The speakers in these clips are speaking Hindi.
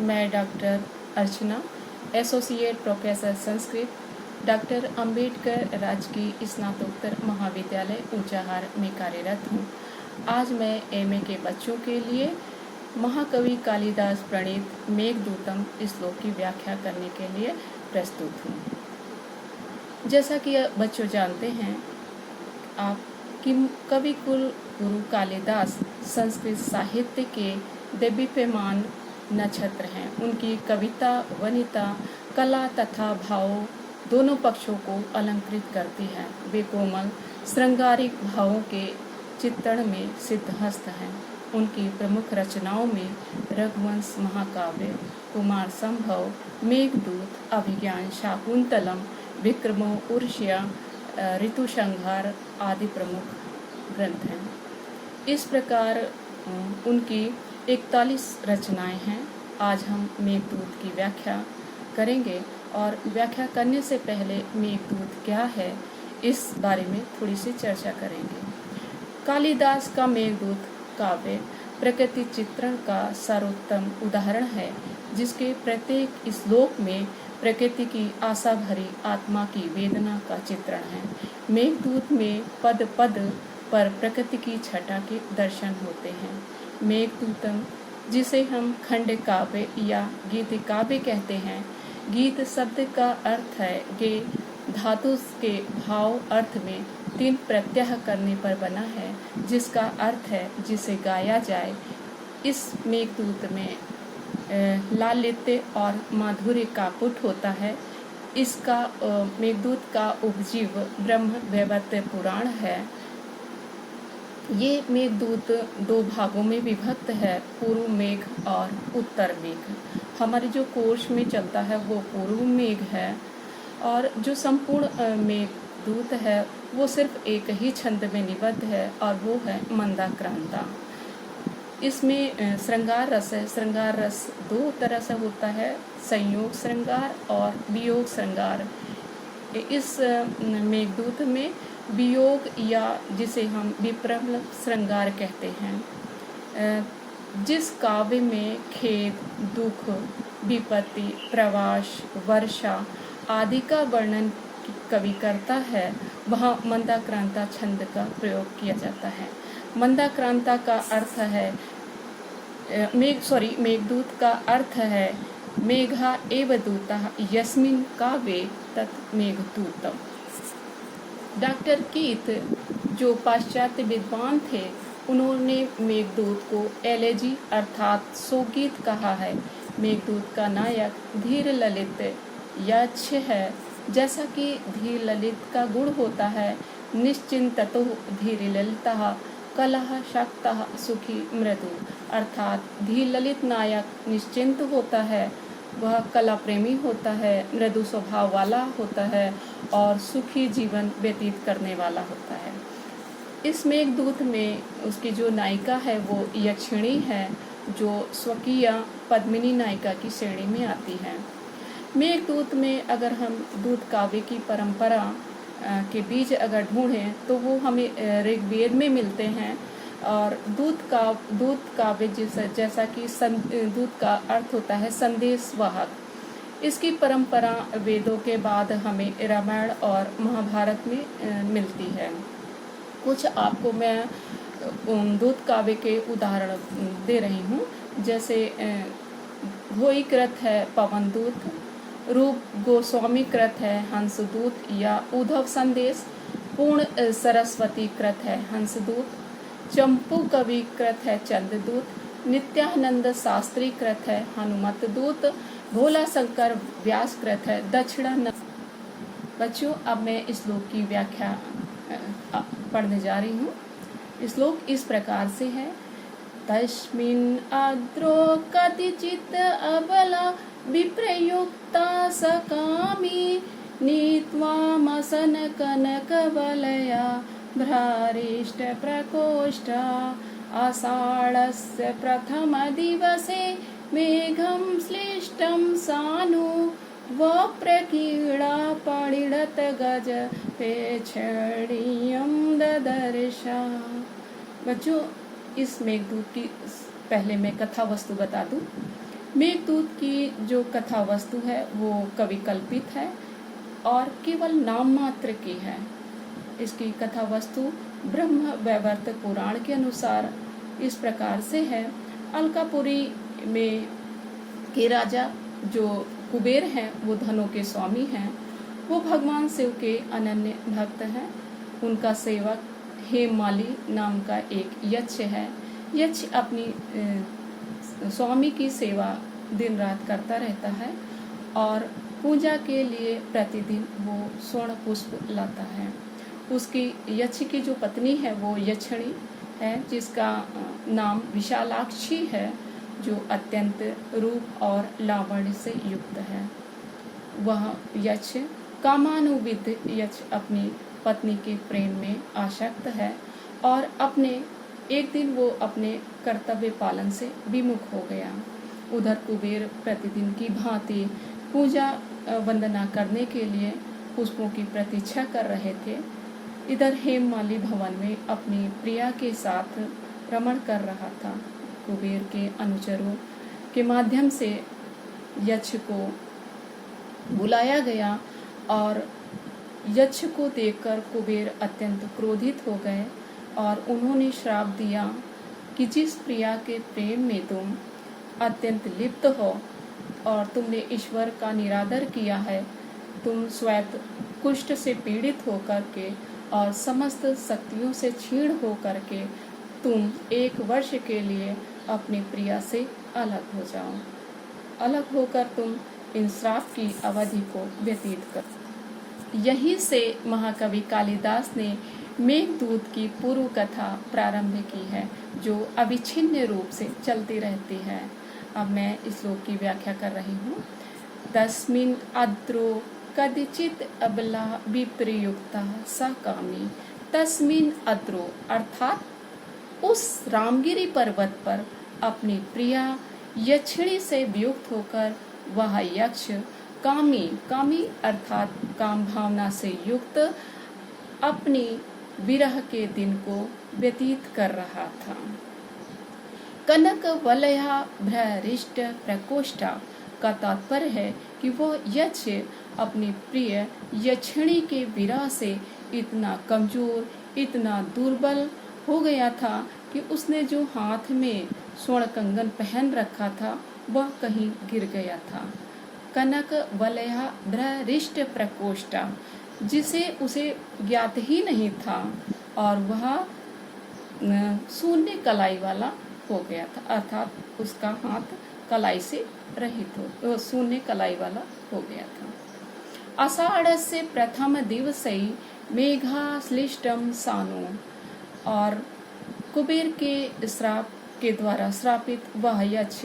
मैं doctor Archana, associate professor Sanskrit, doctor Ambedkar राजकीय स्नातकोत्तर महाविद्यालय ऊंचाहार में कार्यरत हूँ। आज मैं एमए के बच्चों के लिए महाकवि कालिदास प्रणीत मेघदूतम श्लोक की व्याख्या करने के लिए प्रस्तुत हूँ। जैसा कि बच्चों जानते हैं आप कि कवि कुल गुरु कालिदास संस्कृत साहित्य के देदीप्यमान नक्षत्र हैं। उनकी कविता वनिता कला तथा भाव दोनों पक्षों को अलंकृत करती है। वे कोमल श्रृंगारिक भावों के चित्रण में सिद्धहस्त हैं। उनकी प्रमुख रचनाओं में रघुवंश महाकाव्य, कुमार संभव, मेघदूत, अभिज्ञान शाकुंतलम, विक्रमो उर्वशिया, ऋतुसंहार आदि प्रमुख ग्रंथ हैं। इस प्रकार उनकी 41 रचनाएं हैं। आज हम मेघदूत की व्याख्या करेंगे और व्याख्या करने से पहले मेघदूत क्या है इस बारे में थोड़ी सी चर्चा करेंगे। कालिदास का मेघदूत काव्य प्रकृति चित्रण का सर्वोत्तम उदाहरण है, जिसके प्रत्येक श्लोक में प्रकृति की आशा भरी आत्मा की वेदना का चित्रण है। मेघदूत में पद पद पर प्रकृति की छटा के दर्शन होते हैं। मेघदूतम, जिसे हम खंड काव्य या गीत काव्य कहते हैं, गीत शब्द का अर्थ है गे धातु के भाव अर्थ में 3 प्रत्यय करने पर बना है, जिसका अर्थ है जिसे गाया जाए। इस मेघदूत में लालित्य और माधुर्य का पुट होता है। इसका मेघदूत का उपजीव ब्रह्म वैवर्त पुराण है। ये मेघदूत 2 भागों में विभक्त है, पूर्व मेघ और उत्तर मेघ। हमारे जो कोश में चलता है वो पूर्व मेघ है, और जो संपूर्ण मेघदूत है वो सिर्फ एक ही छंद में निबद्ध है और वो है मंदाक्रांता। इसमें श्रृंगार रस है। श्रृंगार रस 2 तरह से होता है, संयोग श्रृंगार और वियोग श्रृंगार। इस मेघदूत में वियोग या जिसे हम विप्रम श्रृंगार कहते हैं, जिस काव्य में खेद, दुख, विपत्ति, प्रवास, वर्षा आदि का वर्णन कवि करता है, वहाँ मंदाक्रांता छंद का प्रयोग किया जाता है। मंदाक्रांता का अर्थ है मेघदूत का अर्थ है मेघा एव दूतः यस्मिन् काव्ये तत् मेघदूतम्। डॉक्टर कीथ, जो पाश्चात्य विद्वान थे, उन्होंने मेघदूत को एलेजी अर्थात सोगीत कहा है। मेघदूत का नायक धीर ललित यक्ष है। जैसा कि धीर ललित का गुण होता है, निश्चिंततो धीर ललितः कलह शक्तः सुखी मृदु, अर्थात धीर ललित नायक निश्चिंत होता है, वह कला प्रेमी होता है, मृदु स्वभाव वाला होता है और सुखी जीवन व्यतीत करने वाला होता है। इस मेघदूत में उसकी जो नायिका है वो यक्षिणी है, जो स्वकीय पद्मिनी नायिका की श्रेणी में आती है। मेघदूत में अगर हम दूत काव्य की परंपरा के बीज अगर ढूंढें तो वो हमें ऋग्वेद में मिलते हैं। और दूत काव्य जैसा कि दूत का अर्थ होता है संदेश वाहक। इसकी परंपरा वेदों के बाद हमें रामायण और महाभारत में मिलती है। कुछ आपको मैं दूत काव्य के उदाहरण दे रही हूँ। जैसे घोई कृत है पवनदूत, रूप गोस्वामी कृत है हंसदूत या उद्धव संदेश, पूर्ण सरस्वती कृत है हंसदूत, चंपू कवि कृत है चंद्रदूत, नित्यानंद शास्त्री कृत है हनुमत दूत, भोला शंकर व्यास कृत है दक्षिणानंद। बच्चों, अब मैं इस श्लोक की व्याख्या पढ़ने जा रही हूँ। श्लोक इस प्रकार से है। तस्मिन् आद्रो कतिचित् अबला विप्रयुक्ता सकामी, नीत्वामसन कनकवलया भ्रारिष्ट प्रकोष्ठा, आषाढस्य प्रथम दिवसे मेघं श्लिष्टं सानु, वप्रकीर्णा पणिडत गज पेक्षणीयं ददर्शा। बच्चों, इस मेघदूत की पहले मैं कथा वस्तु बता दूं। मेघदूत की जो कथा वस्तु है वो कवि कल्पित है और केवल नाम मात्र की है। इसकी कथा वस्तु ब्रह्म वैवर्त पुराण के अनुसार इस प्रकार से है। अलकापुरी में के राजा जो कुबेर हैं वो धनों के स्वामी हैं। वो भगवान शिव के अनन्य भक्त हैं। उनका सेवक हेममाली नाम का एक यक्ष है। यक्ष अपनी स्वामी की सेवा दिन रात करता रहता है और पूजा के लिए प्रतिदिन वो स्वर्ण पुष्प लाता है। उसकी यक्ष की जो पत्नी है वो यक्षिणी है, जिसका नाम विशालाक्षी है, जो अत्यंत रूप और लावण्य से युक्त है। वह यक्ष कामानुविद यक्ष अपनी पत्नी के प्रेम में आसक्त है और एक दिन वो अपने कर्तव्य पालन से विमुख हो गया। उधर कुबेर प्रतिदिन की भांति पूजा वंदना करने के लिए पुष्पों की प्रतीक्षा कर रहे थे। इधर हेममाली भवन में अपनी प्रिया के साथ रमण कर रहा था। कुबेर के अनुचरों के माध्यम से यक्ष को बुलाया गया और यक्ष को देखकर कुबेर अत्यंत क्रोधित हो गए और उन्होंने श्राप दिया कि जिस प्रिया के प्रेम में तुम अत्यंत लिप्त हो और तुमने ईश्वर का निरादर किया है, तुम स्वयं कुष्ठ से पीड़ित होकर के और समस्त शक्तियों से क्षीण होकर के तुम 1 वर्ष के लिए अपनी प्रिया से अलग हो जाओ। अलग होकर तुम इन श्राप की अवधि को व्यतीत कर। यहीं से महाकवि कालिदास ने मेघदूत की पूर्व कथा प्रारंभ की है, जो अविच्छिन्न रूप से चलती रहती है। अब मैं इस श्लोक की व्याख्या कर रही हूँ। तस्मिन् अद्रो कदिचित अबला विप्रयुक्ता सा कामी। तस्मिन् अद्रो अर्थात उस रामगिरी पर्वत पर अपनी प्रिया यक्षिणी से वियुक्त होकर वह यक्ष कामी अर्थात काम भावना से युक्त अपनी विरह के दिन को व्यतीत कर रहा था। कनक वलया भ्ररिष्ट प्रकोष्ठा का तात्पर्य है कि वह यक्ष अपनी प्रिय यक्षिणी के विरह से इतना कमजोर, इतना दुर्बल हो गया था कि उसने जो हाथ में स्वर्ण कंगन पहन रखा था वह कहीं गिर गया था। कनक वलया भ्ररिष्ट प्रकोष्ठा, जिसे उसे ज्ञात ही नहीं था और वह शून्य कलाई वाला हो गया था, अर्थात उसका हाथ कलाई से रहित हो, शून्य कलाई वाला हो गया था। आषाढ़ से प्रथम दिवसे मेघा श्लिष्टम सानो, और कुबेर के श्राप के द्वारा श्रापित वह यक्ष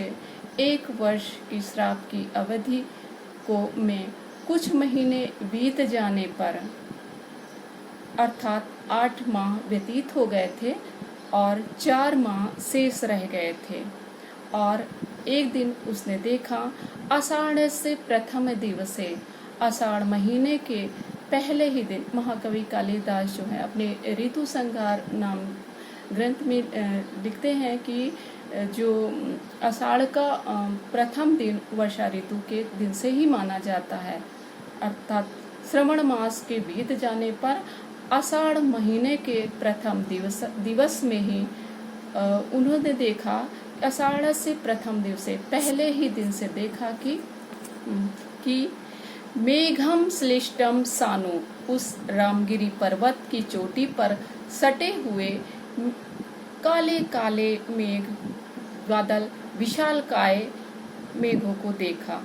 1 वर्ष की श्राप की अवधि को में कुछ महीने बीत जाने पर अर्थात 8 माह व्यतीत हो गए थे और 4 माह शेष रह गए थे। और एक दिन उसने देखा आषाढ़ से प्रथम दिवसे, आषाढ़ महीने के पहले ही दिन। महाकवि कालिदास जो है अपने ऋतु संहार नाम ग्रंथ में लिखते हैं कि जो आषाढ़ का प्रथम दिन वर्षा ऋतु के दिन से ही माना जाता है, अर्थात श्रवण मास के बीत जाने पर आषाढ़ महीने के प्रथम दिवस में ही उन्होंने देखा, आषाढ़ से प्रथम दिवस पहले ही दिन से देखा कि मेघम श्लिष्टम सानु, उस रामगिरी पर्वत की चोटी पर सटे हुए काले काले मेघ बादल विशालकाय मेघों को देखा।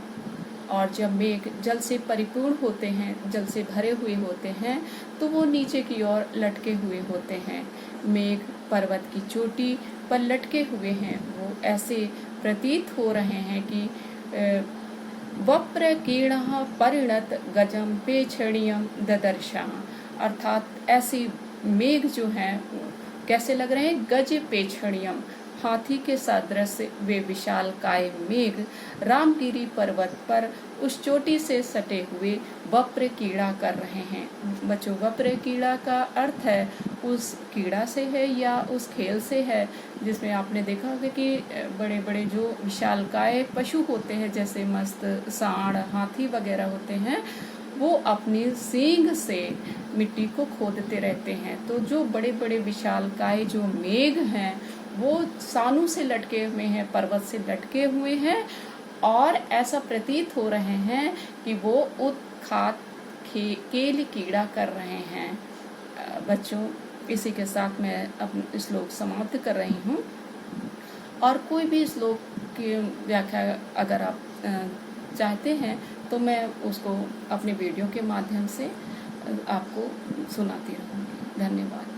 और जब मेघ जल से परिपूर्ण होते हैं, जल से भरे हुए होते हैं, तो वो नीचे की ओर लटके हुए होते हैं। मेघ पर्वत की चोटी पर लटके हुए हैं, वो ऐसे प्रतीत हो रहे हैं कि वप्र कीर्णः परिणत गजम पेक्षणीयम ददर्शा, अर्थात ऐसी मेघ जो हैं कैसे लग रहे हैं, गज पेक्षणीयम, हाथी के सदृश वे विशाल काय मेघ रामगिरी पर्वत पर उस चोटी से सटे हुए वप्र कीड़ा कर रहे हैं। बच्चों, वप्र कीड़ा का अर्थ है उस कीड़ा से है या उस खेल से है जिसमें आपने देखा होगा कि बड़े बड़े जो विशालकाय पशु होते हैं, जैसे मस्त सांड, हाथी वगैरह होते हैं, वो अपनी सींग से मिट्टी को खोदते रहते हैं। तो जो बड़े बड़े विशालकाय जो मेघ हैं वो सानू से लटके हुए हैं, पर्वत से लटके हुए हैं, और ऐसा प्रतीत हो रहे हैं कि वो उत्खात केल कीड़ा कर रहे हैं। बच्चों, इसी के साथ मैं अपना श्लोक समाप्त कर रही हूँ। और कोई भी श्लोक की व्याख्या अगर आप चाहते हैं तो मैं उसको अपने वीडियो के माध्यम से आपको सुनाती रहूँगी। धन्यवाद।